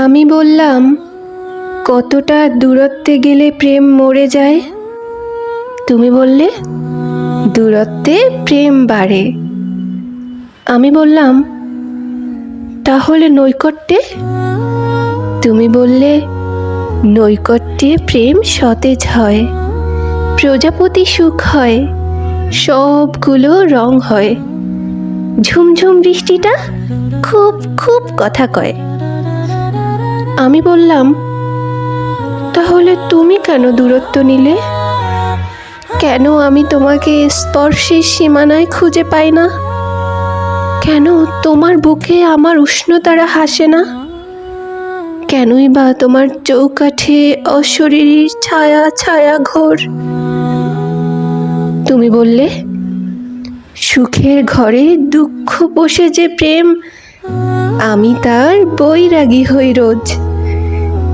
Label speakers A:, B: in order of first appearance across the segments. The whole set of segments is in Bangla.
A: আমি বললাম, কতটা দূরত্বে গেলে প্রেম মরে যায়? তুমি বললে, দূরত্বে প্রেম বাড়ে। আমি বললাম, তাহলে নৈকট্যে? তুমি বললে, নৈকট্যে প্রেম সতেজ হয়, প্রজাপতি সুখ হয়, সবগুলো রং হয়, ঝুমঝুম বৃষ্টিটা খুব খুব কথা কয়। আমি বললাম, তাহলে তুমি কেন দূরত্ব নিলে? কেন আমি তোমাকে স্পর্শের সীমানায় খুঁজে পাই না? কেন তোমার বুকে আমার উষ্ণতারা হাসে না? কেনই বা তোমার চৌকাঠে অশরীরী ছায়া ছায়া ঘোর? তুমি বললে, সুখের ঘরে দুঃখ পোষে যে প্রেম, আমি তার বৈরাগী হই রোজ।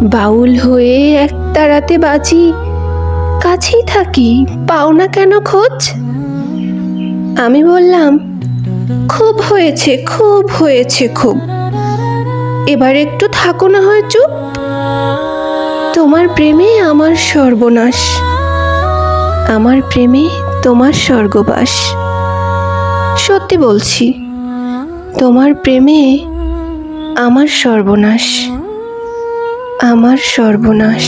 A: বাউল হয়ে একতারাতে বাঁচি, কাছেই থাকি, পাও না কেন খোঁজ? আমি বললাম, খুব হয়েছে, খুব হয়েছে, খুব। এবার একটু থাকো না হয় চুপ। তোমার প্রেমে আমার সর্বনাশ, আমার প্রেমে তোমার স্বর্গবাস। সত্যি বলছি, তোমার প্রেমে আমার সর্বনাশ, আমার সর্বনাশ।